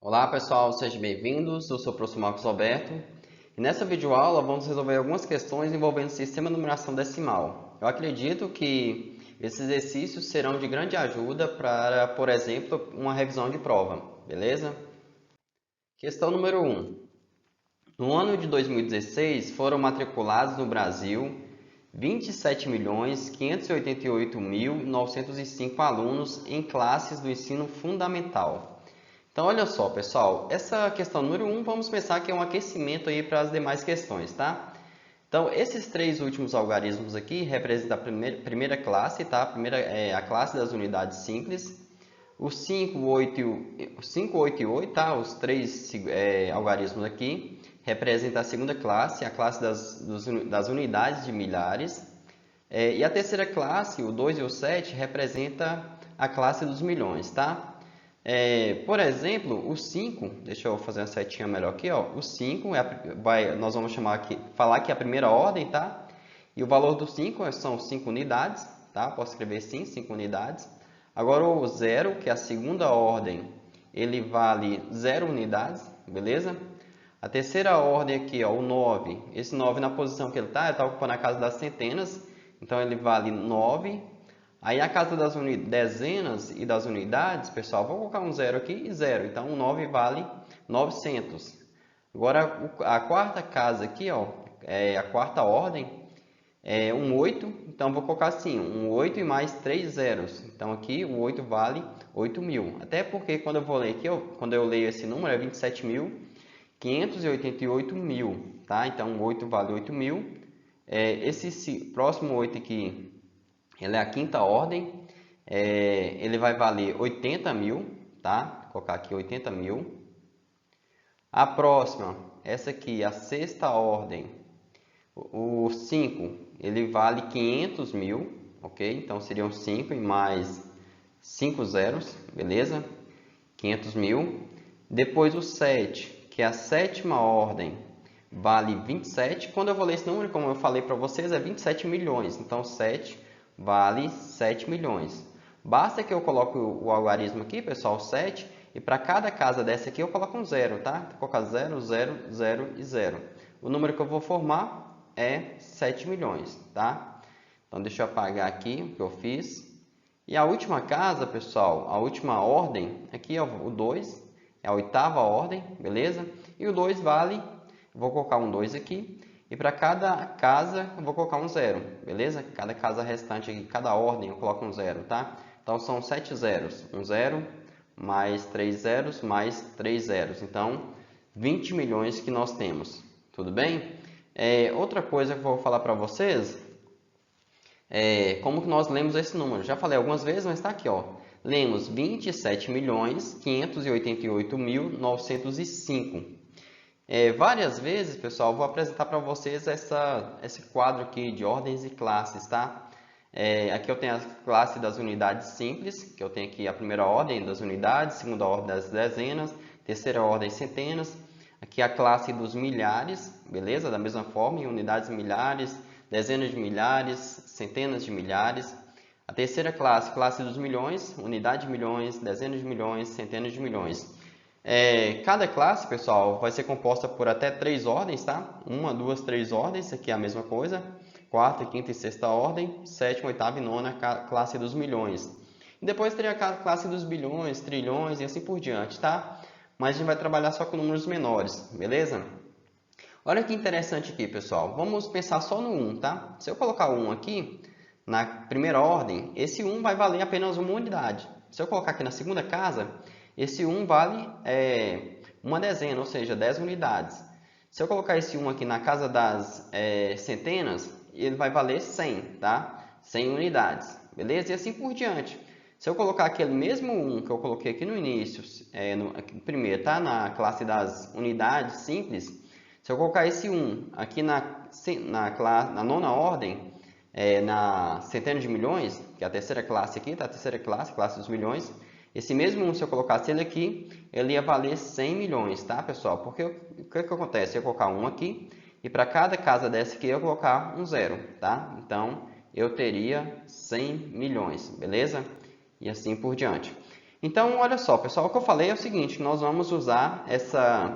Olá pessoal, sejam bem-vindos, eu sou o professor Marcos Roberto e nessa videoaula vamos resolver algumas questões envolvendo o sistema de numeração decimal. Eu acredito que esses exercícios serão de grande ajuda para, por exemplo, uma revisão de prova, beleza? Questão número 1. No ano de 2016 foram matriculados no Brasil 27.588.905 alunos em classes do ensino fundamental. Então, olha só, pessoal, essa questão número 1, vamos pensar que é um aquecimento aí para as demais questões, tá? Então, esses três últimos algarismos aqui representam a primeira classe, tá? A classe das unidades simples. O 5, 8 e 8, tá? Os três algarismos aqui representam a segunda classe, a classe das unidades de milhares. E a terceira classe, o 2 e o 7, representa a classe dos milhões, tá? Por exemplo, o 5, deixa eu fazer uma setinha melhor aqui, ó. O 5 nós vamos falar que é a primeira ordem, tá? E o valor do 5 são 5 unidades, tá? Posso escrever sim, 5 unidades. Agora o 0, que é a segunda ordem, ele vale 0 unidades, beleza? A terceira ordem aqui, ó, o 9, esse 9 na posição que ele está ocupando a casa das centenas, então ele vale 9. Aí a casa das dezenas e das unidades, pessoal, vou colocar um 0 aqui e 0. Então, o 9 vale 900. Agora, a quarta casa aqui, ó, a quarta ordem, é um 8. Então, vou colocar assim, um 8 e mais 3 zeros. Então, aqui o 8 vale 8.000. Até porque quando eu vou ler aqui, quando eu leio esse número, é 27.588.000, tá? Então, o 8 vale 8.000. Esse próximo 8 aqui, ele é a quinta ordem, ele vai valer 80.000, tá? Vou colocar aqui 80.000. A próxima, essa aqui, a sexta ordem, o 5, ele vale 500.000, ok? Então, seriam 5 e mais 5 zeros, beleza? 500.000. Depois o 7, que é a sétima ordem, vale 27. Quando eu vou ler esse número, como eu falei para vocês, é 27 milhões. Então, 7 vale 7 milhões. Basta que eu coloque o algarismo aqui, pessoal, 7, e para cada casa dessa aqui eu coloco um 0, tá? Vou colocar 0, 0, 0 e 0. O número que eu vou formar é 7 milhões, tá? Então, deixa eu apagar aqui o que eu fiz. E a última casa, pessoal, a última ordem, aqui é o 2, é a oitava ordem, beleza? E o 2 vale, vou colocar um 2 aqui, e para cada casa eu vou colocar um 0, beleza? Cada casa restante aqui, cada ordem eu coloco um 0, tá? Então são 7 zeros, um 0, mais 3 zeros, mais 3 zeros. Então, 20 milhões que nós temos, tudo bem? Outra coisa que eu vou falar para vocês como que nós lemos esse número. Já falei algumas vezes, mas está aqui, ó. Lemos 27.588.905. Várias vezes, pessoal, vou apresentar para vocês esse quadro aqui de ordens e classes, tá? Aqui eu tenho a classe das unidades simples, que eu tenho aqui a primeira ordem das unidades, segunda ordem das dezenas, terceira ordem centenas. Aqui a classe dos milhares, beleza? Da mesma forma, em unidades milhares, dezenas de milhares, centenas de milhares. A terceira classe, classe dos milhões, unidade de milhões, dezenas de milhões, centenas de milhões. Cada classe, pessoal, vai ser composta por até 3 ordens, tá? 1, 2, 3 ordens, aqui é a mesma coisa. Quarta, quinta e sexta ordem, sétima, oitava e nona, classe dos milhões. E depois teria a classe dos bilhões, trilhões e assim por diante, tá? Mas a gente vai trabalhar só com números menores, beleza? Olha que interessante aqui, pessoal. Vamos pensar só no 1, tá? Se eu colocar o 1 aqui, na primeira ordem, esse 1 vai valer apenas uma unidade. Se eu colocar aqui na segunda casa, esse 1 vale uma dezena, ou seja, 10 unidades. Se eu colocar esse 1 aqui na casa das centenas, ele vai valer 100, tá? 100 unidades, beleza? E assim por diante. Se eu colocar aquele mesmo 1 que eu coloquei aqui no início, primeiro, tá? Na classe das unidades simples, se eu colocar esse 1 aqui na nona ordem, na centena de milhões, que é a terceira classe aqui, tá? A terceira classe, classe dos milhões, esse mesmo 1, se eu colocasse ele aqui, ele ia valer 100 milhões, tá, pessoal? Porque o que acontece? Eu colocar 1 aqui, e para cada casa dessa aqui eu colocar um 0, tá? Então, eu teria 100 milhões, beleza? E assim por diante. Então, olha só, pessoal, o que eu falei é o seguinte, nós vamos usar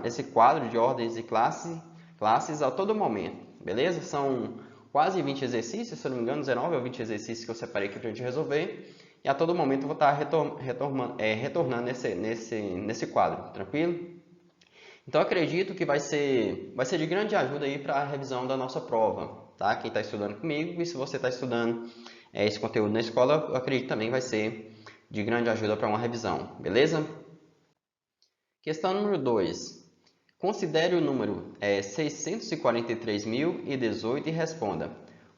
esse quadro de ordens e classes a todo momento, beleza? São quase 20 exercícios, se eu não me engano, 19 ou 20 exercícios que eu separei aqui para a gente resolver. E a todo momento eu vou estar retornando nesse quadro, tranquilo? Então, eu acredito que vai ser de grande ajuda aí para a revisão da nossa prova, tá? Quem está estudando comigo, e se você está estudando esse conteúdo na escola, eu acredito também vai ser de grande ajuda para uma revisão, beleza? Questão número 2. Considere o número 643.018 e responda.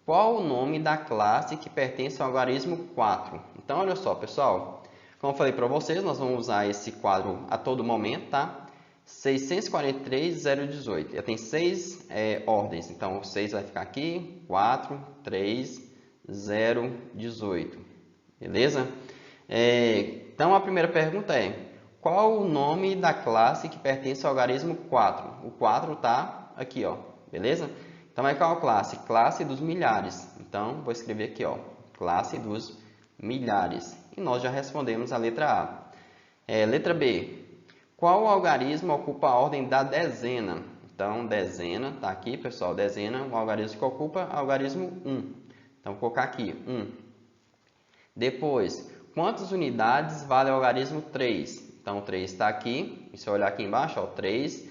Qual o nome da classe que pertence ao algarismo 4? Então, olha só, pessoal. Como eu falei para vocês, nós vamos usar esse quadro a todo momento, tá? 643.018. Já tem 6 ordens. Então, o 6 vai ficar aqui. 4, 3, 0, 18. Beleza? Então, a primeira pergunta é: qual o nome da classe que pertence ao algarismo 4? O 4 está aqui, ó, beleza? Então, é qual classe? Classe dos milhares. Então, vou escrever aqui, ó, classe dos milhares. E nós já respondemos a letra A. Letra B. Qual algarismo ocupa a ordem da dezena? Então, dezena, está aqui, pessoal, dezena, o algarismo que ocupa é o algarismo 1. Então, vou colocar aqui, 1. Depois, quantas unidades vale o algarismo 3? Então, o 3 está aqui. E se eu olhar aqui embaixo, ó, o 3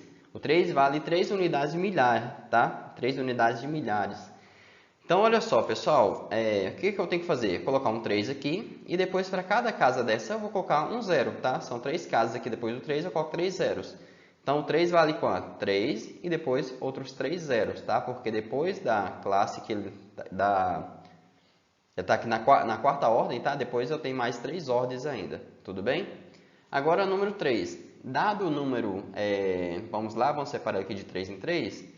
vale 3 unidades de milhares, tá? 3 unidades de milhares. Então, olha só, pessoal. O que eu tenho que fazer? Colocar um 3 aqui. E depois, para cada casa dessa, eu vou colocar um 0, tá? São 3 casas aqui. Depois do 3, eu coloco 3 zeros. Então, o 3 vale quanto? 3 e depois outros 3 zeros, tá? Porque depois da classe que ele... Já está aqui na quarta ordem, tá? Depois eu tenho mais 3 ordens ainda, tudo bem? Agora, número 3. Dado o número, vamos lá, vamos separar aqui de 3 em 3. Vou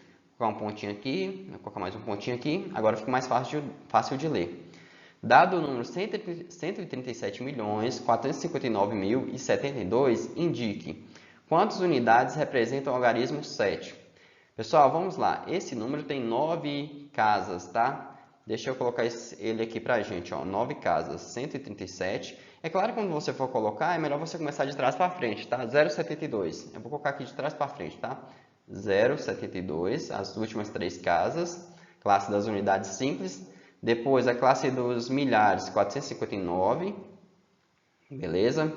colocar um pontinho aqui, vou colocar mais um pontinho aqui. Agora fica mais fácil de ler. Dado o número 137.459.072, indique quantas unidades representam o algarismo 7. Pessoal, vamos lá. Esse número tem 9 casas, tá? Deixa eu colocar ele aqui pra gente, ó, 9 casas, 137. É claro que quando você for colocar, é melhor você começar de trás para frente, tá? 0,72. Eu vou colocar aqui de trás para frente, tá? 0,72, as últimas 3 casas, classe das unidades simples. Depois, a classe dos milhares, 459, beleza?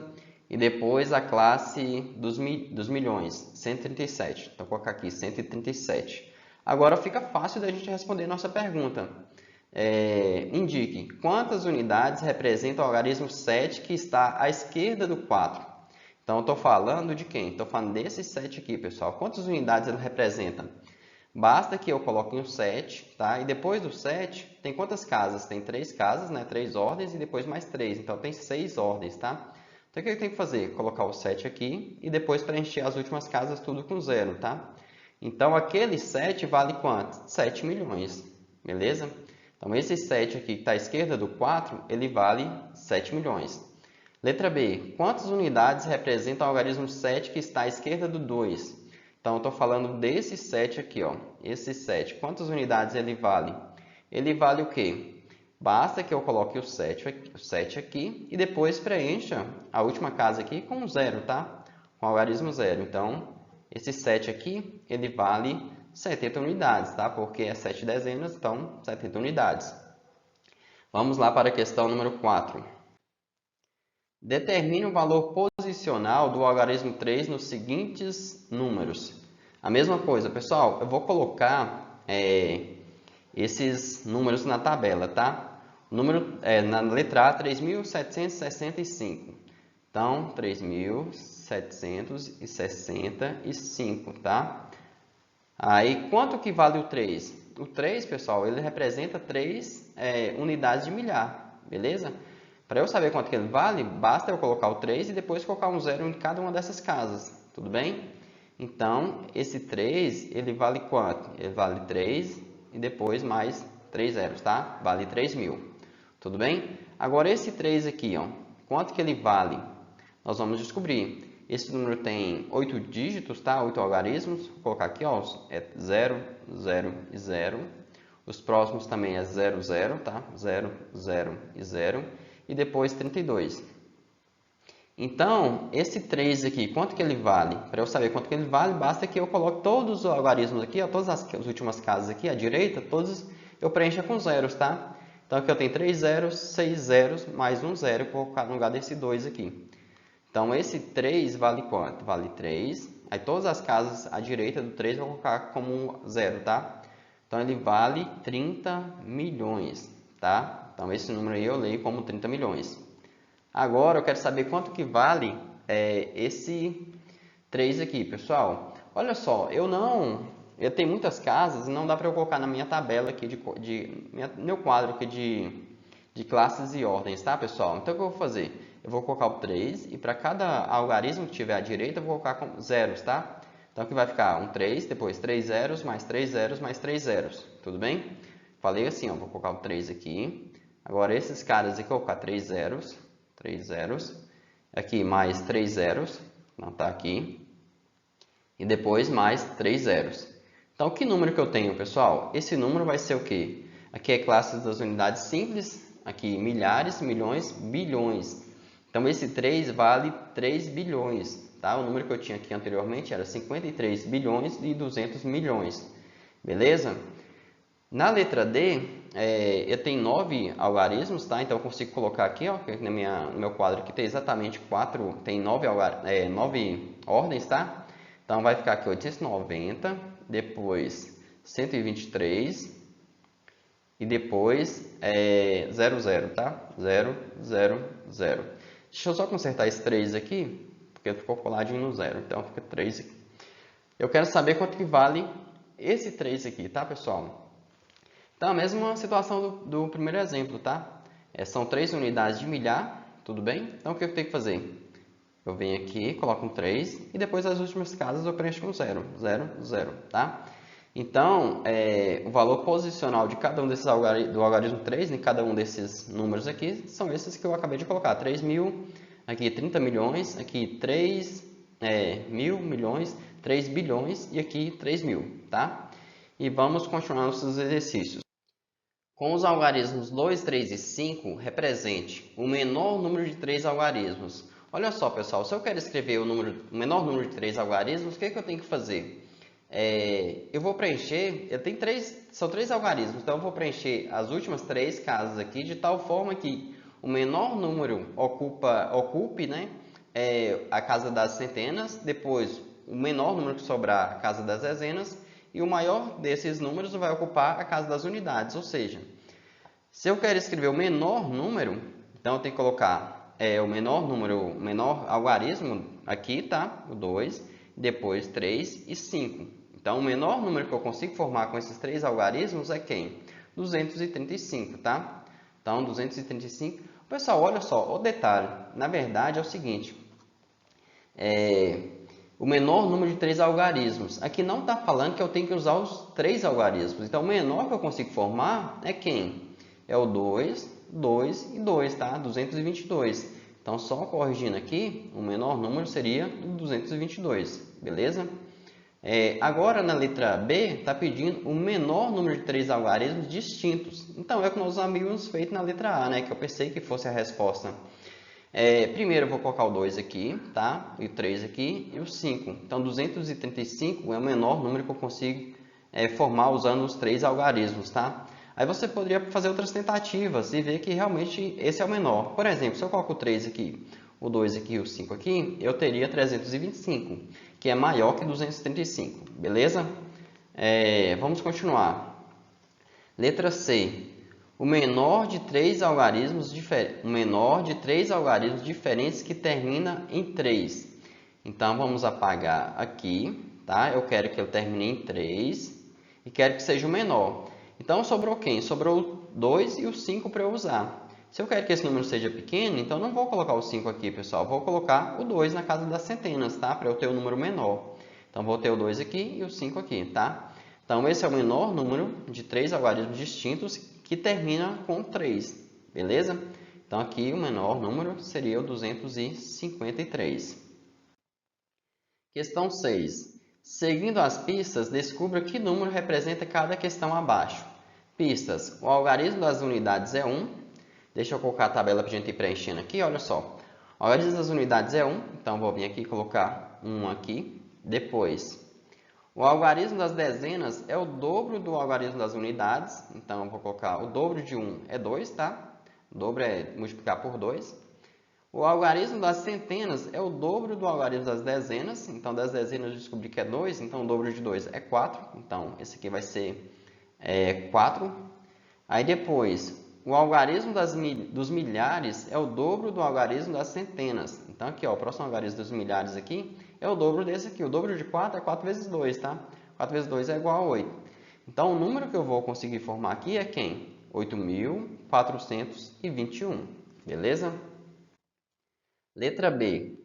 E depois, a classe dos milhões, 137. Então, vou colocar aqui 137. Agora, fica fácil da gente responder nossa pergunta. Indique quantas unidades representam o algarismo 7 que está à esquerda do 4. Então, eu estou falando de quem? Estou falando desse 7 aqui, pessoal. Quantas unidades ele representa? Basta que eu coloque um 7, tá? E depois do 7, tem quantas casas? Tem 3 casas, né? 3 ordens e depois mais 3. Então, tem 6 ordens, tá? Então, o que eu tenho que fazer? Colocar o 7 aqui e depois preencher as últimas casas tudo com 0, tá? Então, aquele 7 vale quanto? 7 milhões, beleza? Então, esse 7 aqui que está à esquerda do 4, ele vale 7 milhões. Letra B. Quantas unidades representam o algarismo 7 que está à esquerda do 2? Então, eu estou falando desse 7 aqui, ó. Esse 7. Quantas unidades ele vale? Ele vale o quê? Basta que eu coloque o 7 aqui e depois preencha a última casa aqui com 0, tá? Com o algarismo 0. Então, esse 7 aqui, ele vale 70 unidades, tá? Porque é 7 dezenas, então 70 unidades. Vamos lá para a questão número 4. Determine o valor posicional do algarismo 3 nos seguintes números. A mesma coisa, pessoal, eu vou colocar esses números na tabela, tá? O número na letra A, 3.765. Então, 3.765, tá? Aí, quanto que vale o 3? O 3, pessoal, ele representa 3 unidades de milhar, beleza? Para eu saber quanto que ele vale, basta eu colocar o 3 e depois colocar um 0 em cada uma dessas casas, tudo bem? Então, esse 3, ele vale quanto? Ele vale 3 e depois mais 3 zeros, tá? Vale 3.000, tudo bem? Agora, esse 3 aqui, ó, quanto que ele vale? Nós vamos descobrir. Esse número tem 8 dígitos, tá? 8 algarismos. Vou colocar aqui, ó, 0, 0 e 0. Os próximos também é 0, 0, tá? 0, 0 e 0. E depois 32. Então, esse 3 aqui, quanto que ele vale? Para eu saber quanto que ele vale, basta que eu coloque todos os algarismos aqui, ó, todas as últimas casas aqui, à direita, todos eu preencha com zeros, tá? Então, aqui eu tenho 3 zeros, 6 zeros, mais um zero, que eu vou colocar no lugar desse 2 aqui. Então, esse 3 vale quanto? Vale 3. Aí, todas as casas à direita do 3 eu vou colocar como um zero, tá? Então, ele vale 30 milhões, tá? Então, esse número aí eu leio como 30 milhões. Agora, eu quero saber quanto que vale esse 3 aqui, pessoal. Olha só, eu tenho muitas casas e não dá para eu colocar na minha tabela aqui, meu quadro aqui de classes e ordens, tá, pessoal? Então, o que eu vou fazer? Eu vou colocar o 3 e para cada algarismo que tiver à direita, eu vou colocar com zeros, tá? Então, aqui vai ficar um 3, depois 3 zeros, mais 3 zeros, mais 3 zeros. Tudo bem? Falei assim, ó, vou colocar o 3 aqui. Agora, esses caras aqui, eu vou colocar 3 zeros. 3 zeros. Aqui, mais 3 zeros. Não está aqui. E depois, mais 3 zeros. Então, que número que eu tenho, pessoal? Esse número vai ser o quê? Aqui é classes das unidades simples. Aqui, milhares, milhões, bilhões. Então, esse 3 vale 3 bilhões. Tá? O número que eu tinha aqui anteriormente era 53 bilhões e 200 milhões. Beleza? Na letra D, eu tenho 9 algarismos, tá? Então, eu consigo colocar aqui, ó, no meu quadro aqui tem exatamente 9 ordens, tá? Então, vai ficar aqui 890, depois 123 e depois 00, tá? 0, 0, 0. Deixa eu só consertar esse 3 aqui, porque ficou coladinho no 0, então fica 3 aqui. Eu quero saber quanto que vale esse 3 aqui, tá, pessoal? Então, a mesma situação do primeiro exemplo, tá? São 3 unidades de milhar, tudo bem? Então, o que eu tenho que fazer? Eu venho aqui, coloco um 3 e depois as últimas casas eu preencho com 0, 0, 0, tá? Então, o valor posicional de cada um desses do algarismo 3, em cada um desses números aqui, são esses que eu acabei de colocar. 3 mil, aqui 30 milhões, aqui 3 mil milhões, 3 bilhões e aqui 3 mil, tá? E vamos continuar nossos exercícios. Com os algarismos 2, 3 e 5, represente o menor número de 3 algarismos. Olha só, pessoal, se eu quero escrever o menor número de 3 algarismos, o que eu tenho que fazer? Eu vou preencher, são 3 algarismos, então eu vou preencher as últimas 3 casas aqui, de tal forma que o menor número ocupe, né, a casa das centenas, depois o menor número que sobrar, a casa das dezenas, e o maior desses números vai ocupar a casa das unidades, ou seja, se eu quero escrever o menor número, então eu tenho que colocar o menor algarismo aqui, tá? O 2, depois 3 e 5. Então, o menor número que eu consigo formar com esses 3 algarismos é quem? 235, tá? Então, 235. Pessoal, olha só, o detalhe, na verdade é o seguinte, o menor número de 3 algarismos. Aqui não está falando que eu tenho que usar os 3 algarismos. Então, o menor que eu consigo formar é quem? É o 2, 2 e 2, tá? 222. Então, só corrigindo aqui, o menor número seria 222, beleza? Agora, na letra B, está pedindo o menor número de 3 algarismos distintos. Então, é o que nós havíamos feito na letra A, né? Que eu pensei que fosse a resposta. Primeiro eu vou colocar o 2 aqui, tá? E o 3 aqui e o 5. Então, 235 é o menor número que eu consigo formar usando os 3 algarismos, tá? Aí você poderia fazer outras tentativas e ver que realmente esse é o menor. Por exemplo, se eu coloco o 3 aqui, o 2 aqui e o 5 aqui, eu teria 325, que é maior que 235, beleza? Vamos continuar. Letra C. O menor de 3 algarismos diferentes que termina em 3. Então, vamos apagar aqui, tá? Eu quero que ele termine em 3 e quero que seja o menor. Então, sobrou quem? Sobrou o 2 e o 5 para eu usar. Se eu quero que esse número seja pequeno, então não vou colocar o 5 aqui, pessoal. Vou colocar o 2 na casa das centenas, tá? Para eu ter o número menor. Então, vou ter o 2 aqui e o 5 aqui, tá? Então, esse é o menor número de 3 algarismos distintos que termina com 3, beleza? Então, aqui o menor número seria o 253. Questão 6. Seguindo as pistas, descubra que número representa cada questão abaixo. Pistas. O algarismo das unidades é 1. Deixa eu colocar a tabela para a gente ir preenchendo aqui, olha só. O A ordem das unidades é 1, então vou vir aqui e colocar 1 aqui. Depois, o algarismo das dezenas é o dobro do algarismo das unidades, então eu vou colocar o dobro de 1 é 2, tá? O dobro é multiplicar por 2. O algarismo das centenas é o dobro do algarismo das dezenas, então das dezenas eu descobri que é 2, então o dobro de 2 é 4, então esse aqui vai ser 4. Aí depois, o algarismo dos milhares é o dobro do algarismo das centenas. Então aqui, ó, o próximo algarismo dos milhares aqui é o dobro desse aqui. O dobro de 4 é 4 vezes 2, tá? 4 vezes 2 é igual a 8. Então o número que eu vou conseguir formar aqui é quem? 8.421, beleza? Letra B.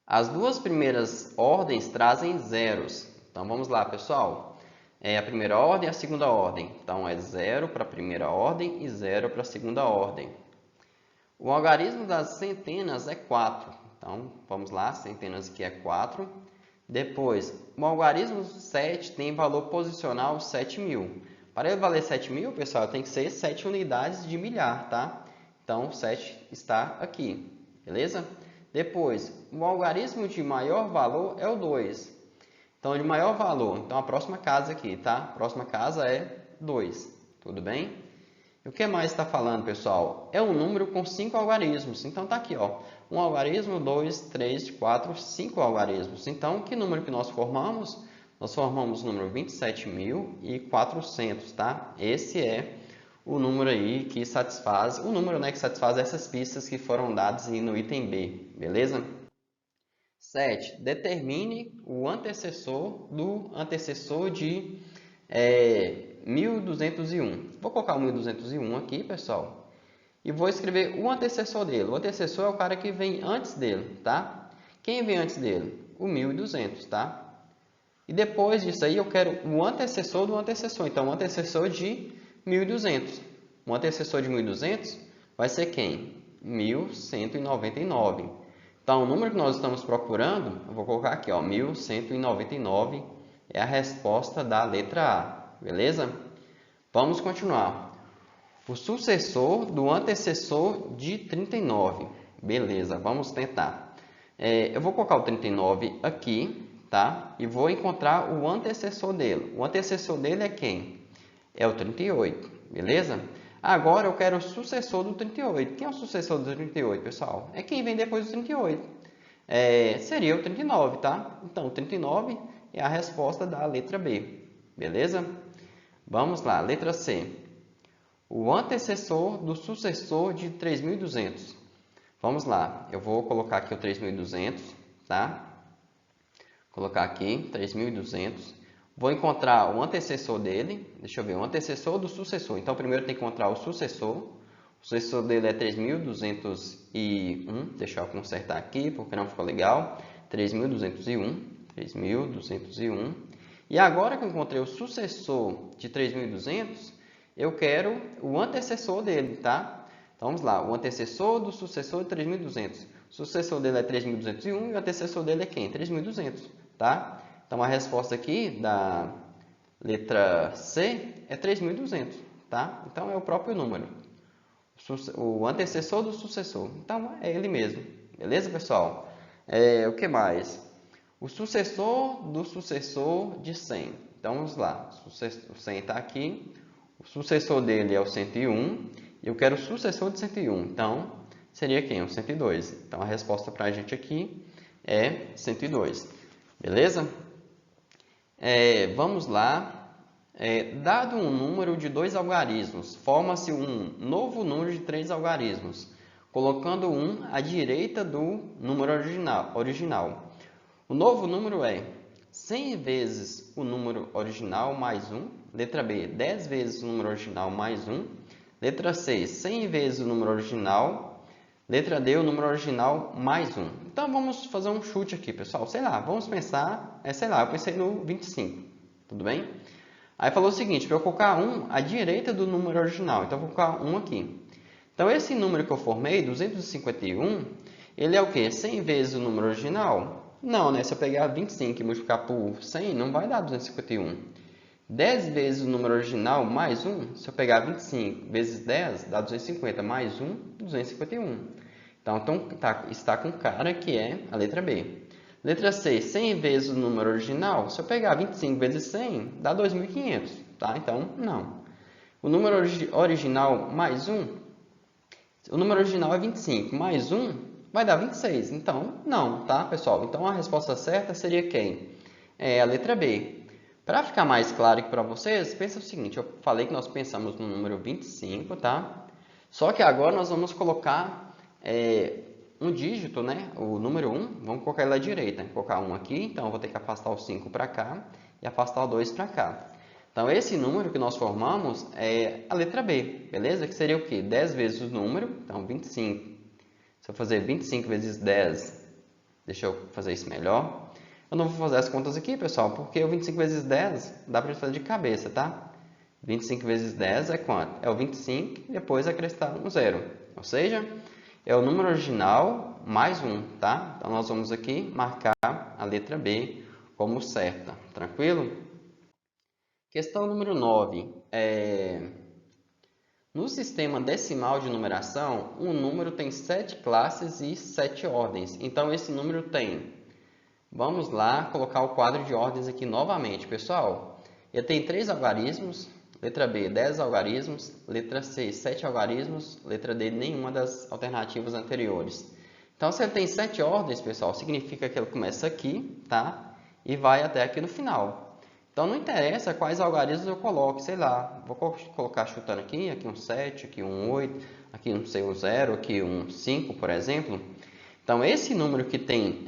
As duas primeiras ordens trazem zeros. Então vamos lá, pessoal. A primeira ordem e a segunda ordem. Então é 0 para a primeira ordem e 0 para a segunda ordem. O algarismo das centenas é 4. Então vamos lá, centenas aqui é 4. Depois, o algarismo 7 tem valor posicional 7.000. Para ele valer 7.000, pessoal, tem que ser 7 unidades de milhar, tá? Então 7 está aqui. Beleza? Depois, o algarismo de maior valor é o 2. Então, de maior valor, então a próxima casa aqui, tá? A próxima casa é 2. Tudo bem? E o que mais está falando, pessoal? É um número com 5 algarismos. Então, tá aqui, ó. Um algarismo, 2, 3, 4, 5 algarismos. Então, que número que nós formamos? Nós formamos o número 27.400, tá? Esse é o número aí que satisfaz, o número, né, que satisfaz essas pistas que foram dadas aí no item B, beleza? 7. Determine o antecessor do antecessor de 1201. Vou colocar o 1201 aqui, pessoal, e vou escrever o antecessor dele. O antecessor é o cara que vem antes dele, tá? Quem vem antes dele? O 1200, tá? E depois disso aí eu quero o antecessor do antecessor. Então, o antecessor de 1200. O antecessor de 1200 vai ser quem? 1199. Então, o número que nós estamos procurando, eu vou colocar aqui, ó, 1199 é a resposta da letra A. Beleza? Vamos continuar. O sucessor do antecessor de 39. Beleza, vamos tentar. Eu vou colocar o 39 aqui, tá? E vou encontrar o antecessor dele. O antecessor dele é quem? É o 38, beleza? Agora eu quero o sucessor do 38. Quem é o sucessor do 38, pessoal? É quem vem depois do 38. Seria o 39, tá? Então, o 39 é a resposta da letra B, beleza? Vamos lá, letra C. O antecessor do sucessor de 3.200. Vamos lá, eu vou colocar aqui o 3.200, tá? Colocar aqui 3.200. Vou encontrar o antecessor dele. Deixa eu ver, o antecessor do sucessor. Então, primeiro tem que encontrar o sucessor. O sucessor dele é 3.201. Deixa eu consertar aqui, porque não ficou legal. 3.201. 3.201. E agora que eu encontrei o sucessor de 3.200, eu quero o antecessor dele, tá? Então, vamos lá. O antecessor do sucessor de 3.200. O sucessor dele é 3.201 e o antecessor dele é quem? 3.200, tá? Então, a resposta aqui da letra C é 3.200, tá? Então, é o próprio número. O antecessor do sucessor. Então, é ele mesmo. Beleza, pessoal? O que mais? O sucessor do sucessor de 100. Então, vamos lá. O 100 está aqui. O sucessor dele é o 101. E eu quero o sucessor de 101. Então, seria quem? O 102. Então, a resposta para a gente aqui é 102. Beleza? Vamos lá. Dado um número de 2 algarismos, forma-se um novo número de 3 algarismos, colocando um à direita do número original. O novo número é 100 vezes o número original mais 1. Letra B, 10 vezes o número original mais 1. Letra C, 100 vezes o número original. Letra D, o número original mais 1. Então, vamos fazer um chute aqui, pessoal. Sei lá, vamos pensar, sei lá, eu pensei no 25, tudo bem? Aí falou o seguinte, para eu colocar 1 à direita do número original. Então, eu vou colocar 1 aqui. Então, esse número que eu formei, 251, ele é o quê? 100 vezes o número original? Não, né? Se eu pegar 25 e multiplicar por 100, não vai dar 251. 10 vezes o número original mais 1, se eu pegar 25 vezes 10, dá 250, mais 1, 251. Então, está com cara que é a letra B. Letra C, 100 vezes o número original. Se eu pegar 25 vezes 100, dá 2.500, tá? Então, não. O número original mais 1, o número original é 25, mais 1 vai dar 26. Então, não, tá, pessoal? Então, a resposta certa seria quem? É a letra B. Para ficar mais claro aqui para vocês, pensa o seguinte, eu falei que nós pensamos no número 25, tá? Só que agora nós vamos colocar um dígito, né? O número 1, vamos colocar ele à direita. Vou colocar 1 aqui, então eu vou ter que afastar o 5 para cá e afastar o 2 para cá. Então, esse número que nós formamos é a letra B, beleza? Que seria o quê? 10 vezes o número, então 25. Se eu fazer 25 vezes 10, deixa eu fazer isso melhor. Eu não vou fazer as contas aqui, pessoal, porque o 25 vezes 10 dá para fazer de cabeça, tá? 25 vezes 10 é quanto? É o 25 e depois acrescentar um zero. Ou seja, é o número original mais 1, tá? Então, nós vamos aqui marcar a letra B como certa. Tranquilo? Questão número 9. No sistema decimal de numeração, um número tem 7 classes e 7 ordens. Então, esse número tem... Vamos lá colocar o quadro de ordens aqui novamente, pessoal. Ele tem 3 algarismos. Letra B, 10 algarismos. Letra C, 7 algarismos. Letra D, nenhuma das alternativas anteriores. Então, se ele tem 7 ordens, pessoal, significa que ele começa aqui, tá? E vai até aqui no final. Então, não interessa quais algarismos eu coloque, sei lá. Vou colocar chutando aqui um 7, aqui um 8, aqui não sei, um 0, aqui um 5, por exemplo. Então, esse número que tem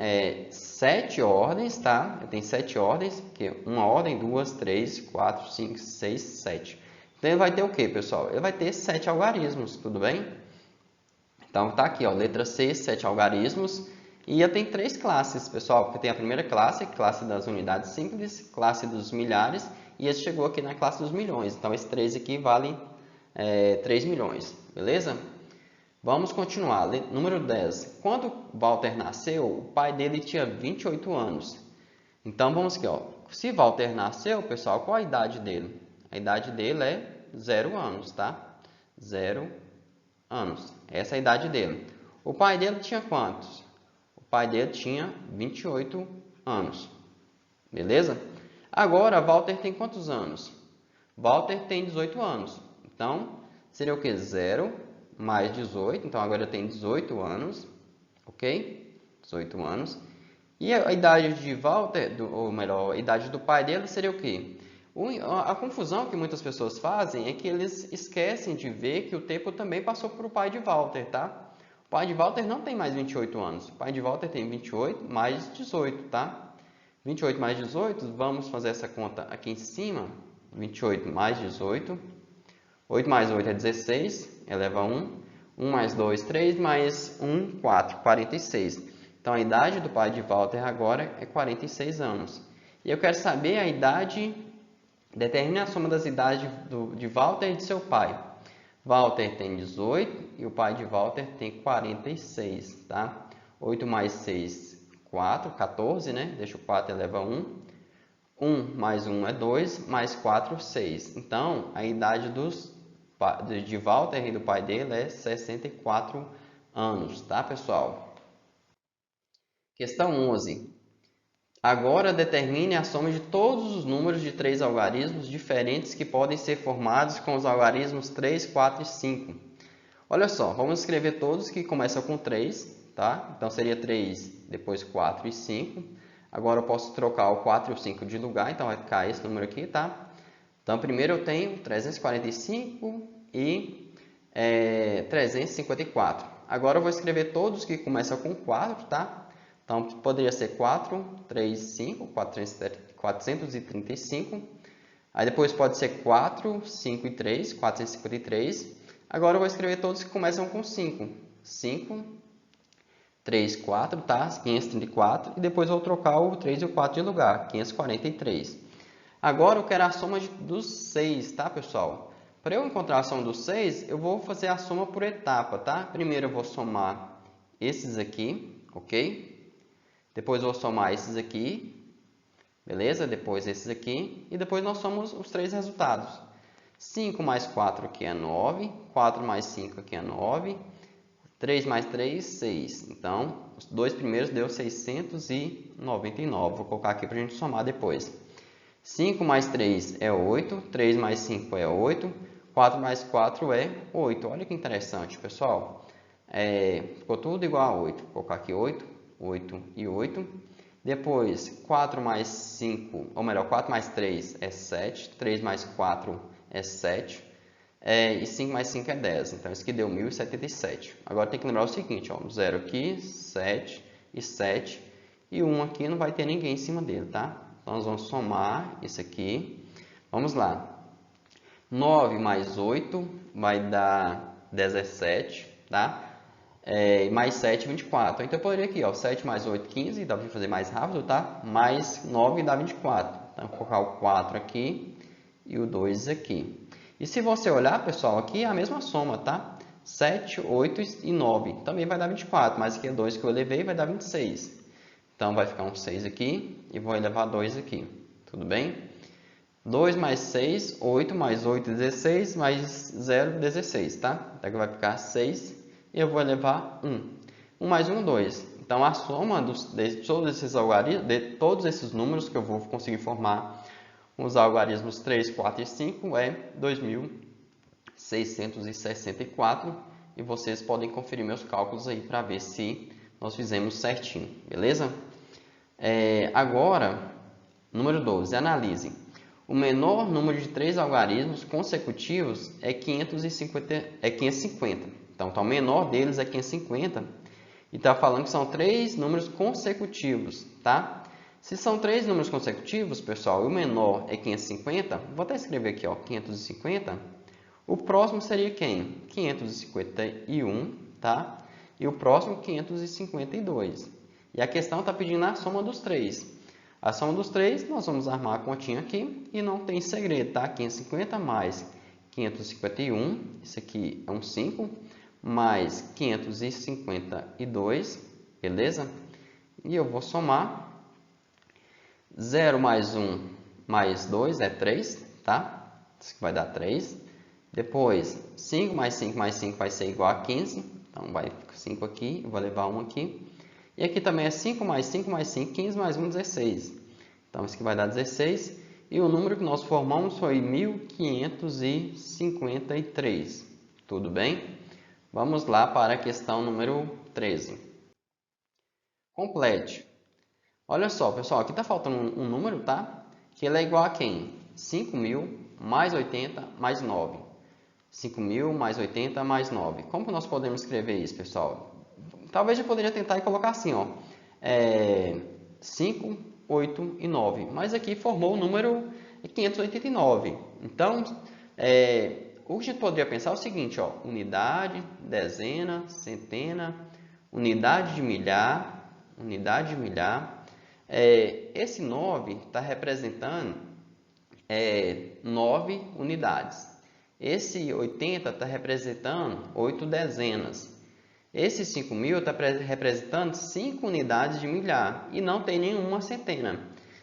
7 ordens, tá? Tem 7 ordens, que é uma ordem, 2, 3, 4, 5, 6, 7. Então, ele vai ter o quê, pessoal? Ele vai ter 7 algarismos, tudo bem? Então, tá aqui, ó, letra C, 7 algarismos. E tem 3 classes, pessoal, porque tem a primeira classe, classe das unidades simples, classe dos milhares, e esse chegou aqui na classe dos milhões. Então, esse 3 aqui vale 3 milhões, beleza? Vamos continuar. Número 10. Quando Walter nasceu, o pai dele tinha 28 anos. Então, vamos aqui, ó. Se Walter nasceu, pessoal, qual a idade dele? A idade dele é 0 anos, tá? 0 anos. Essa é a idade dele. O pai dele tinha quantos? O pai dele tinha 28 anos. Beleza? Agora, Walter tem quantos anos? Walter tem 18 anos. Então, seria o que? 0 mais 18, então agora tem 18 anos, ok? 18 anos. E a idade de Walter, ou melhor, a idade do pai dele seria o quê? A confusão que muitas pessoas fazem é que eles esquecem de ver que o tempo também passou para o pai de Walter, tá? O pai de Walter não tem mais 28 anos, o pai de Walter tem 28 mais 18, tá? 28 mais 18, vamos fazer essa conta aqui em cima, 28 mais 18, 8 mais 8 é 16, eleva a 1. 1 mais 2, 3, mais 1, 4, 46. Então, a idade do pai de Walter agora é 46 anos. E eu quero saber a idade, determine a soma das idades de Walter e de seu pai. Walter tem 18 e o pai de Walter tem 46, tá? 8 mais 6, 4, 14, né? Deixa o 4 eleva a 1. 1 mais 1 é 2, mais 4, 6. Então, a idade de Walter e do pai dele é 64 anos, tá, pessoal? Questão 11. Agora determine a soma de todos os números de 3 algarismos diferentes que podem ser formados com os algarismos 3, 4 e 5. Olha só, vamos escrever todos que começam com 3, tá? Então seria 3, depois 4 e 5. Agora eu posso trocar o 4 e o 5 de lugar, então vai ficar esse número aqui, tá? Então, primeiro eu tenho 345 e 354. Agora eu vou escrever todos que começam com 4, tá? Então, poderia ser 4, 3, 5, 435. Aí depois pode ser 4, 5 e 3, 453. Agora eu vou escrever todos que começam com 5. 5, 3, 4, tá? 534. E depois eu vou trocar o 3 e o 4 de lugar, 543. Agora eu quero a soma dos 6, tá, pessoal? Para eu encontrar a soma dos 6, eu vou fazer a soma por etapa, tá? Primeiro eu vou somar esses aqui, ok? Depois eu vou somar esses aqui, beleza? Depois esses aqui. E depois nós somos os 3 resultados. 5 mais 4 aqui é 9. 4 mais 5 aqui é 9. 3 mais 3, 6. Então, os dois primeiros deu 699. Vou colocar aqui para a gente somar depois. 5 mais 3 é 8. 3 mais 5 é 8. 4 mais 4 é 8. Olha que interessante, pessoal. Ficou tudo igual a 8. Vou colocar aqui 8. 8 e 8. Depois, 4 mais 5, ou melhor, 4 mais 3 é 7. 3 mais 4 é 7. E 5 mais 5 é 10. Então, isso aqui deu 1077. Agora, tem que lembrar o seguinte, ó, 0 aqui, 7 e 7. E 1 aqui não vai ter ninguém em cima dele, tá? Então, nós vamos somar isso aqui. Vamos lá. 9 mais 8 vai dar 17, tá? Mais 7, 24. Então, eu poderia aqui, ó, 7 mais 8, 15. Dá para fazer mais rápido, tá? Mais 9 dá 24. Então, vou colocar o 4 aqui e o 2 aqui. E se você olhar, pessoal, aqui é a mesma soma, tá? 7, 8 e 9 também vai dar 24, mas aqui é 2 que eu elevei vai dar 26. Então, vai ficar um 6 aqui e vou elevar 2 aqui. Tudo bem? 2 mais 6, 8 mais 8, 16, mais 0, 16, tá? Então, vai ficar 6 e eu vou elevar 1. 1 mais 1, 2. Então, a soma de todos esses números que eu vou conseguir formar os algarismos 3, 4 e 5 é 2.664 e vocês podem conferir meus cálculos aí para ver se nós fizemos certinho, beleza? Agora, número 12, analise. O menor número de 3 algarismos consecutivos é 550. Então, o menor deles é 550 e está falando que são 3 números consecutivos, tá? Se são 3 números consecutivos, pessoal, e o menor é 550, vou até escrever aqui, ó, 550. O próximo seria quem? 551, tá? E o próximo, 552. E a questão está pedindo a soma dos 3. A soma dos 3, nós vamos armar a continha aqui e não tem segredo, tá? 550 mais 551, isso aqui é um 5, mais 552, beleza? E eu vou somar. 0 mais 1 mais 2 é 3, tá? Isso aqui vai dar 3. Depois, 5 mais 5 mais 5 vai ser igual a 15. Então, vai 5 aqui, eu vou levar 1 aqui. E aqui também é 5 mais 5 mais 5, 15 mais 1, 16. Então, isso aqui vai dar 16. E o número que nós formamos foi 1553. Tudo bem? Vamos lá para a questão número 13. Complete. Olha só, pessoal, aqui está faltando um número, tá? Que ele é igual a quem? 5.000 mais 80 mais 9. 5.000 mais 80 mais 9. Como que nós podemos escrever isso, pessoal? Talvez eu poderia tentar e colocar assim, ó. 5, 8 e 9. Mas aqui formou o número 589. Então, o que a gente poderia pensar é o seguinte, ó. Unidade, dezena, centena, unidade de milhar, unidade de milhar. Esse 9 está representando 9 unidades. Esse 80 está representando 8 dezenas. Esse 5.000 está representando 5 unidades de milhar e não tem nenhuma centena.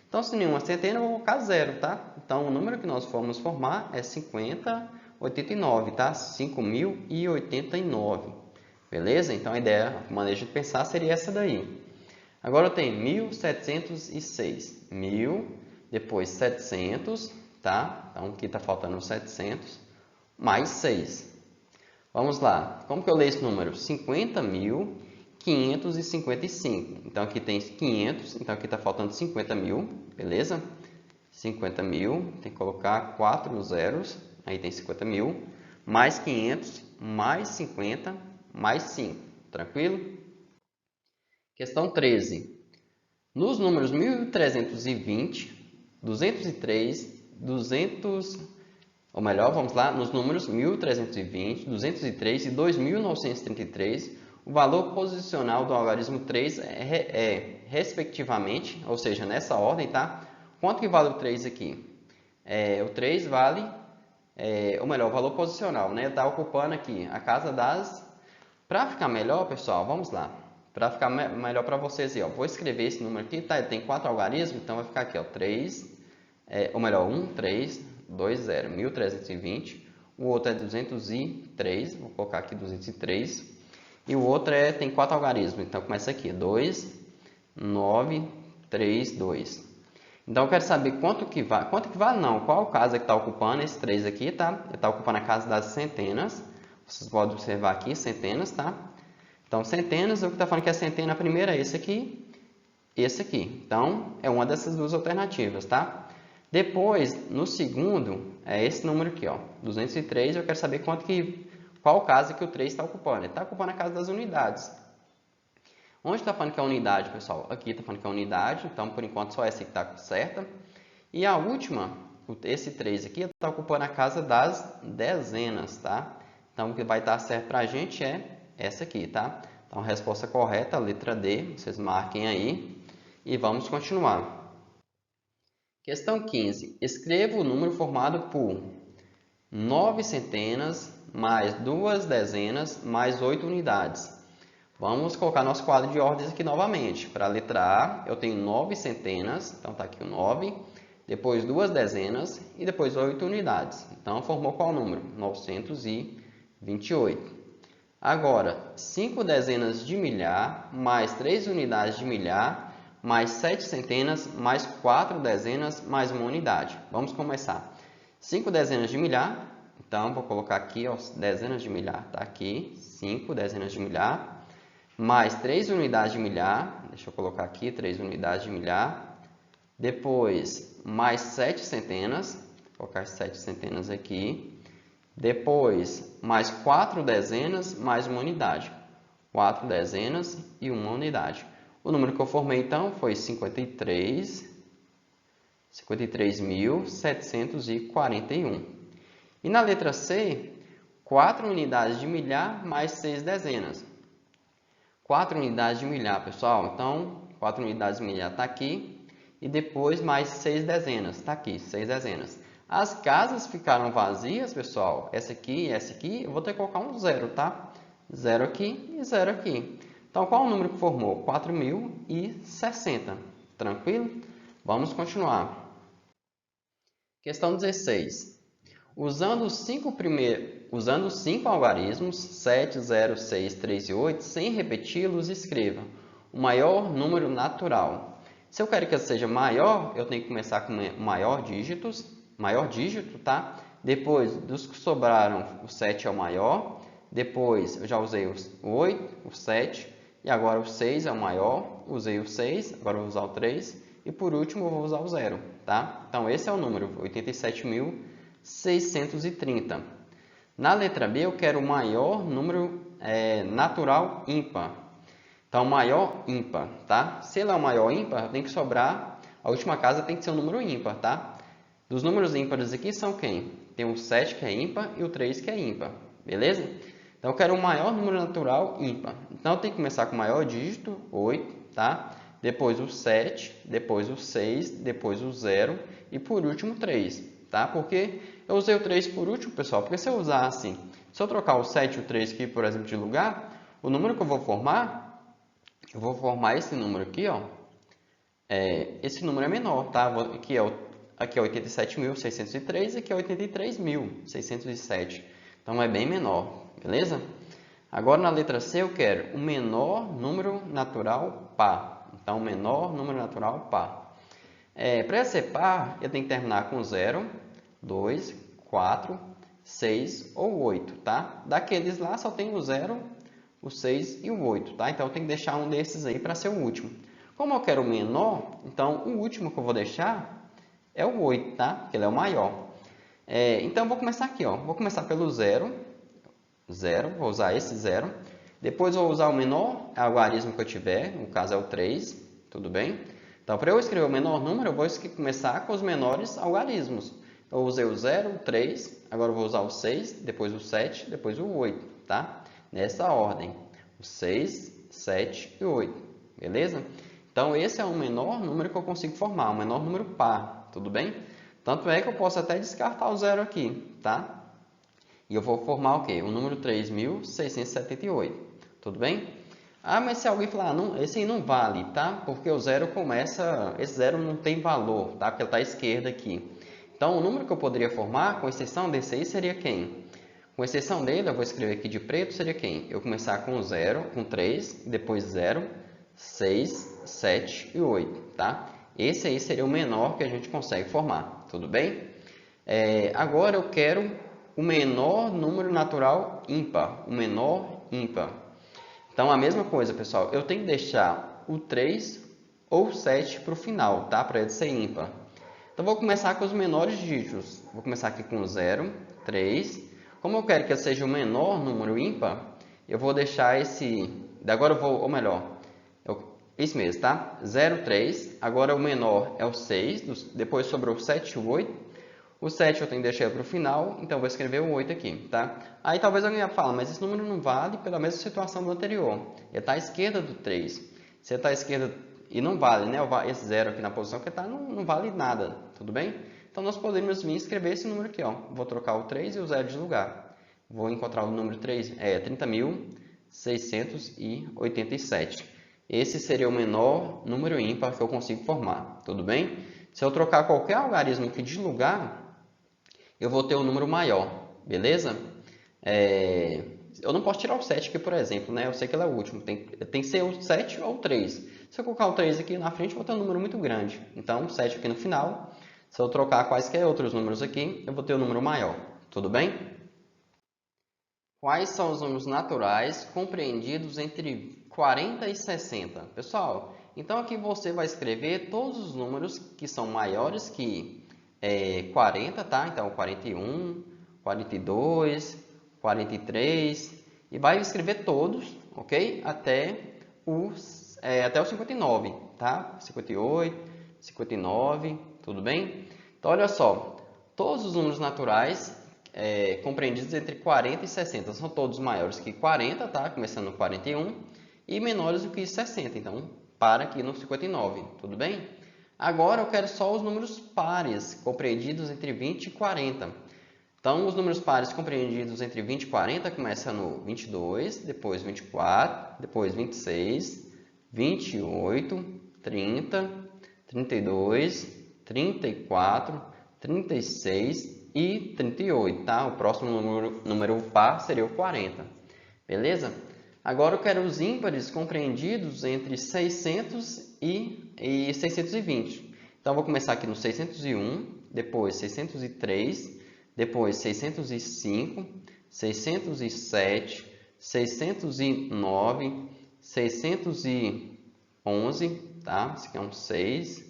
Então, se nenhuma centena, eu vou colocar 0, tá? Então, o número que nós formos formar é 5089, tá? 5.089. Beleza? Então, a ideia, a maneira de pensar seria essa daí. Agora eu tenho 1706. 1000, depois 700, tá? Então aqui está faltando 700, mais 6. Vamos lá. Como que eu leio esse número? 50.555. Então aqui tem 500, então aqui está faltando 50.000, beleza? 50.000, tem que colocar 4 zeros, aí tem 50.000, mais 500, mais 50, mais 5. Tranquilo? Questão 13. Nos números 1320, 203, 200, ou melhor, vamos lá, nos números 1320, 203 e 2933, o valor posicional do algarismo 3 é respectivamente, ou seja, nessa ordem, tá? Quanto que vale o 3 aqui? O 3 vale, ou melhor, o valor posicional, né? Está ocupando aqui a casa das... Para ficar melhor, pessoal, vamos lá. Para ficar melhor para vocês, aí, ó, vou escrever esse número aqui, tá? Ele tem 4 algarismos, então vai ficar aqui, ó, 3, ou melhor, 1, 3, 2, 0, 1320. O outro é 203, vou colocar aqui 203. e o outro tem 4 algarismos. Então, começa aqui, 2, 9, 3, 2. Então, eu quero saber quanto que vale não, qual casa que está ocupando esse 3 aqui, tá? Ele está ocupando a casa das centenas. Vocês podem observar aqui, centenas, tá? Então, centenas, o que está falando que a centena primeira é esse aqui, esse aqui. Então, é uma dessas duas alternativas, tá? Depois, no segundo, é esse número aqui, ó, 203. Eu quero saber qual casa que o 3 está ocupando. Ele está ocupando a casa das unidades. Onde está falando que é unidade, pessoal? Aqui está falando que é unidade, então, por enquanto, só essa que está certa. E a última, esse 3 aqui, está ocupando a casa das dezenas, tá? Então, o que vai estar certo para a gente é essa aqui, tá? Então, a resposta correta, a letra D, vocês marquem aí. E vamos continuar. Questão 15. Escreva o número formado por 9 centenas mais 2 dezenas mais 8 unidades. Vamos colocar nosso quadro de ordens aqui novamente. Para a letra A, eu tenho 9 centenas, então está aqui o 9, depois 2 dezenas e depois 8 unidades. Então, formou qual número? 928. Agora, 5 dezenas de milhar mais 3 unidades de milhar mais 7 centenas, mais 4 dezenas, mais uma unidade. Vamos começar. 5 dezenas de milhar, então vou colocar aqui, ó, dezenas de milhar, está aqui, 5 dezenas de milhar, mais 3 unidades de milhar, deixa eu colocar aqui, 3 unidades de milhar, depois mais 7 centenas, vou colocar 7 centenas aqui, depois mais 4 dezenas, mais uma unidade, 4 dezenas e uma unidade. O número que eu formei, então, foi 53.741. E na letra C, 4 unidades de milhar mais 6 dezenas. 4 unidades de milhar, pessoal. Então, 4 unidades de milhar está aqui. E depois mais 6 dezenas. Está aqui, 6 dezenas. As casas ficaram vazias, pessoal. Essa aqui e essa aqui, eu vou ter que colocar um zero, tá? Zero aqui e zero aqui. Então, qual o número que formou? 4.060. Tranquilo? Vamos continuar. Questão 16. Usando 5 algarismos, 7, 0, 6, 3 e 8, sem repeti-los, escreva o maior número natural. Se eu quero que ele seja maior, eu tenho que começar com maior dígito, tá? Depois, dos que sobraram, o 7 é o maior. Depois, eu já usei o 8, o 7. E agora o 6 é o maior, usei o 6, agora eu vou usar o 3. E por último eu vou usar o 0, tá? Então esse é o número, 87.630. Na letra B eu quero o maior número natural ímpar. Então maior ímpar, tá? Se ele é o maior ímpar, tem que sobrar, a última casa tem que ser um número ímpar, tá? Dos números ímpares aqui são quem? Tem o 7 que é ímpar e o 3 que é ímpar, beleza? Então, eu quero o maior número natural ímpar. Então, eu tenho que começar com o maior dígito, 8, tá? Depois o 7, depois o 6, depois o 0 e por último o 3, tá? Porque eu usei o 3 por último, pessoal, porque se eu usar assim, se eu trocar o 7 e o 3 aqui, por exemplo, de lugar, o número que eu vou formar esse número aqui, ó. Esse número é menor, tá? Aqui é 87.603 e aqui é 83.607. Então, é bem menor. Beleza? Agora, na letra C, eu quero o menor número natural par. Então, menor número natural par. Para ser par, eu tenho que terminar com 0, 2, 4, 6 ou 8, tá? Daqueles lá, só tem o 0, o 6 e o 8, tá? Então, eu tenho que deixar um desses aí para ser o último. Como eu quero o menor, então, o último que eu vou deixar é o 8, tá? Porque ele é o maior. Então, eu vou começar aqui, ó. Vou começar pelo 0. 0, vou usar esse 0. Depois vou usar o menor algarismo que eu tiver, no caso é o 3, tudo bem? Então, para eu escrever o menor número, eu vou começar com os menores algarismos. Eu usei o 0, o 3, agora eu vou usar o 6, depois o 7, depois o 8, tá? Nessa ordem, o 6, 7 e 8, beleza? Então, esse é o menor número que eu consigo formar, o menor número par, tudo bem? Tanto é que eu posso até descartar o 0 aqui, tá? E eu vou formar o quê? O número 3.678. Tudo bem? Ah, mas se alguém falar, não, esse aí não vale, tá? Porque o 0 começa, esse 0 não tem valor, tá? Porque ele está à esquerda aqui. Então, o número que eu poderia formar, com exceção desse aí, seria quem? Com exceção dele, eu vou escrever aqui de preto, seria quem? Eu começar com 0, com 3, depois 0, 6, 7 e 8, tá? Esse aí seria o menor que a gente consegue formar, tudo bem? Agora eu quero o menor número natural ímpar, o menor ímpar. Então, a mesma coisa, pessoal, eu tenho que deixar o 3 ou 7 para o final, tá? Para ele ser ímpar. Então, vou começar com os menores dígitos. Vou começar aqui com 0, 3. Como eu quero que ele seja o menor número ímpar, eu vou deixar esse... Agora eu vou, ou melhor, isso mesmo, tá? 0, 3. Agora o menor é o 6. Depois sobrou o 7 e o 8. O 7 eu tenho que deixar para o final, então eu vou escrever o 8 aqui, tá? Aí talvez alguém fale, mas esse número não vale pela mesma situação do anterior. Ele está à esquerda do 3. Se ele está à esquerda e não vale, né? Esse 0 aqui na posição que está não vale nada, tudo bem? Então nós podemos vir escrever esse número aqui, ó. Vou trocar o 3 e o 0 de lugar. Vou encontrar o número 3, 30.687. Esse seria o menor número ímpar que eu consigo formar, tudo bem? Se eu trocar qualquer algarismo aqui de lugar, eu vou ter um número maior, beleza? Eu não posso tirar o 7 aqui, por exemplo, né? Eu sei que ele é o último, tem que ser o 7 ou o 3. Se eu colocar o 3 aqui na frente, eu vou ter um número muito grande. Então, o 7 aqui no final. Se eu trocar quaisquer outros números aqui, eu vou ter um número maior, tudo bem? Quais são os números naturais compreendidos entre 40 e 60? Pessoal, então aqui você vai escrever todos os números que são maiores que 40, tá? Então, 41, 42, 43, e vai escrever todos, ok? Até o 59, tá? 58, 59, tudo bem? Então, olha só, todos os números naturais compreendidos entre 40 e 60 são todos maiores que 40, tá? Começando no 41, e menores do que 60, então, para aqui no 59, tudo bem? Agora eu quero só os números pares compreendidos entre 20 e 40. Então, os números pares compreendidos entre 20 e 40 começam no 22, depois 24, depois 26, 28, 30, 32, 34, 36 e 38, tá? O próximo número par seria o 40, beleza? Agora eu quero os ímpares compreendidos entre 600 e 620. Então, eu vou começar aqui no 601, depois 603, depois 605, 607, 609, 611, tá? Esse aqui é um 6.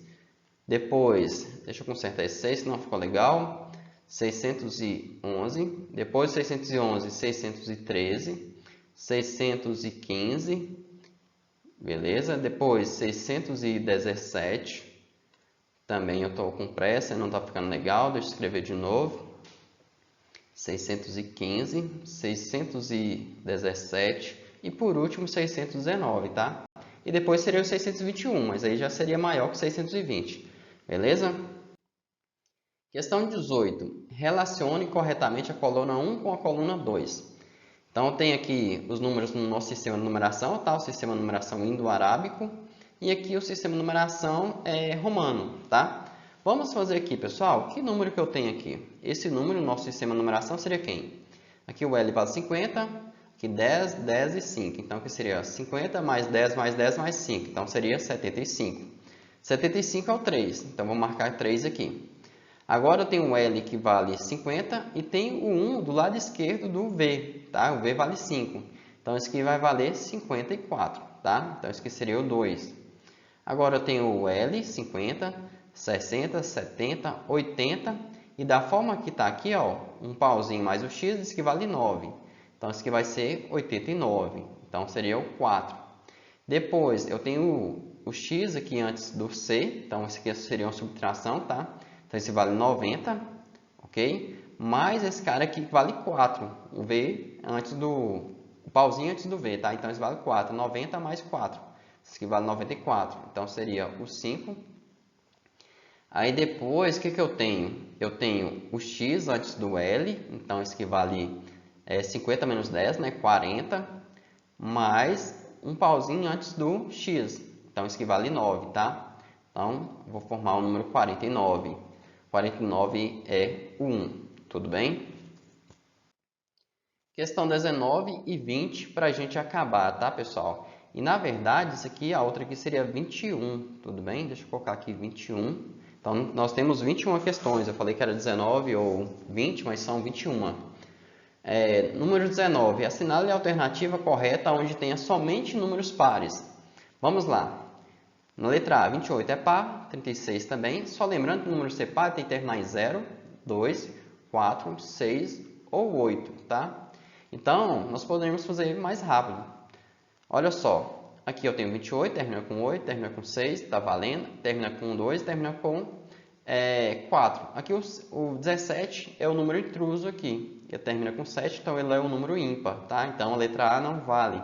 Depois, deixa eu consertar esse 6, senão ficou legal. 611, depois 611, 613, 615, beleza? Depois 617, também eu estou com pressa, não está ficando legal, deixa eu escrever de novo. 615, 617 e por último 619, tá? E depois seria o 621, mas aí já seria maior que 620, beleza? Questão 18. Relacione corretamente a coluna 1 com a coluna 2. Então, eu tenho aqui os números no nosso sistema de numeração, tá? O sistema de numeração indo-arábico. E aqui o sistema de numeração romano, tá? Vamos fazer aqui, pessoal, que número que eu tenho aqui? Esse número no nosso sistema de numeração seria quem? Aqui o L vale 50, aqui 10, 10 e 5. Então, aqui seria 50 mais 10 mais 10 mais 5. Então, seria 75. 75 é o 3, então vou marcar 3 aqui. Agora eu tenho o L que vale 50 e tem o 1 do lado esquerdo do V, tá? O V vale 5. Então, isso aqui vai valer 54, tá? Então, isso aqui seria o 2. Agora eu tenho o L, 50, 60, 70, 80 e da forma que está aqui, ó, um pauzinho mais o X, isso aqui vale 9. Então, isso aqui vai ser 89. Então, seria o 4. Depois, eu tenho o X aqui antes do C, então, isso aqui seria uma subtração, tá? Então, esse vale 90, ok? Mais esse cara aqui que vale 4, o V antes do... o pauzinho antes do V, tá? Então, esse vale 4, 90 mais 4. Esse aqui vale 94, então seria o 5. Aí depois, o que eu tenho? Eu tenho o X antes do L, então esse aqui vale 50 menos 10, né? 40, mais um pauzinho antes do X, então esse aqui vale 9, tá? Então, vou formar o número 49. 49 é o 1, tudo bem? questão 19 e 20 para a gente acabar, tá, pessoal? E na verdade, isso aqui, a outra aqui seria 21, tudo bem? Deixa eu colocar aqui 21. Então, nós temos 21 questões. Eu falei que era 19 ou 20, mas são 21. Número 19. Assinale a alternativa correta onde tenha somente números pares. Vamos lá. Na letra A, 28 é par, 36 também. Só lembrando que o número ser par tem que terminar em 0, 2, 4, 6 ou 8, tá? Então, nós podemos fazer mais rápido. Olha só, aqui eu tenho 28, termina com 8, termina com 6, está valendo. Termina com 2, termina com 4. Aqui o 17 é o número intruso aqui. Ele termina com 7, então ele é um número ímpar, tá? Então a letra A não vale.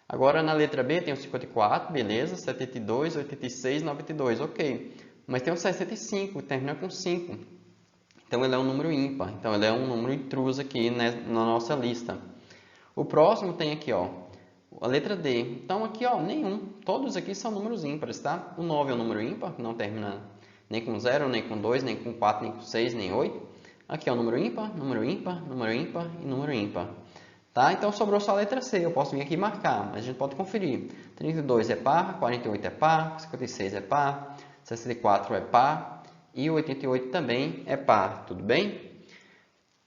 Agora na letra B tem o 54, beleza, 72, 86, 92, ok. Mas tem o 65, termina com 5. Então ele é um número ímpar, então ele é um número intruso aqui, né, na nossa lista. O próximo tem aqui, ó, a letra D. Então aqui, ó, nenhum. Todos aqui são números ímpares, tá? O 9 é um número ímpar, não termina nem com 0, nem com 2, nem com 4, nem com 6, nem 8. Aqui é um número ímpar, número ímpar, número ímpar e número ímpar. Tá? Então sobrou só a letra C, eu posso vir aqui e marcar, mas a gente pode conferir. 32 é par, 48 é par, 56 é par, 64 é par e 88 também é par, tudo bem?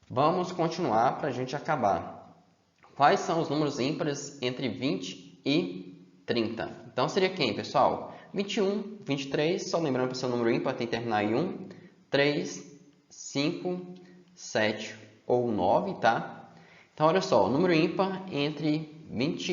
Vamos continuar para a gente acabar. Quais são os números ímpares entre 20 e 30? Então seria quem, pessoal? 21, 23, só lembrando que o seu número ímpar tem que terminar em 1, 3, 5, 7 ou 9, tá? Então, olha só, o número ímpar entre 20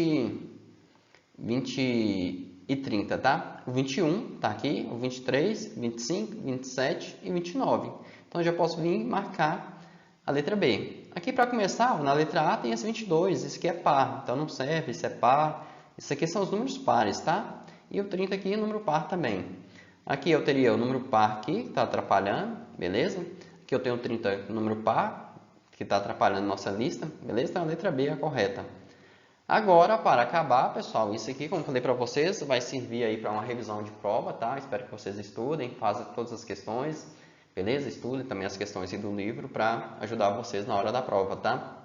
e 30, tá? O 21 tá aqui, o 23, 25, 27 e 29. Então, eu já posso vir marcar a letra B. Aqui, para começar, na letra A tem esse 22, isso aqui é par, então não serve, isso é par. Isso aqui são os números pares, tá? E o 30 aqui é número par também. Aqui eu teria o número par aqui, que está atrapalhando, beleza? Aqui eu tenho o 30 número par, que está atrapalhando nossa lista, beleza? Então a letra B é a correta. Agora, para acabar, pessoal, isso aqui, como eu falei para vocês, vai servir aí para uma revisão de prova, tá? Espero que vocês estudem, façam todas as questões, beleza? Estudem também as questões do livro para ajudar vocês na hora da prova, tá?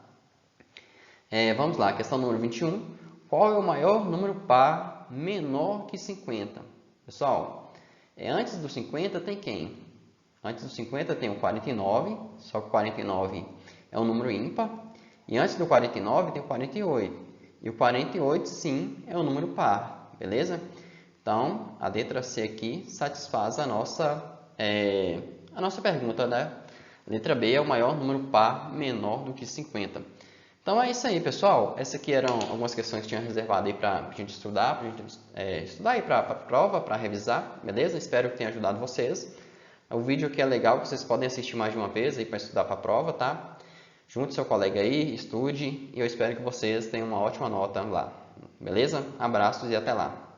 Vamos lá, questão número 21. Qual é o maior número par menor que 50? Pessoal, antes do 50 tem quem? Antes do 50 tem o 49, só que o 49 é um número ímpar. E antes do 49 tem o 48. E o 48, sim, é um número par, beleza? Então, a letra C aqui satisfaz a nossa pergunta, né? Letra B é o maior número par menor do que 50. Então, é isso aí, pessoal. Essas aqui eram algumas questões que tinha reservado aí para a gente estudar, para a gente estudar aí para a prova, para revisar, beleza? Espero que tenha ajudado vocês. O vídeo aqui é legal, que vocês podem assistir mais de uma vez aí para estudar para a prova, tá? Junte seu colega aí, estude e eu espero que vocês tenham uma ótima nota lá. Beleza? Abraços e até lá!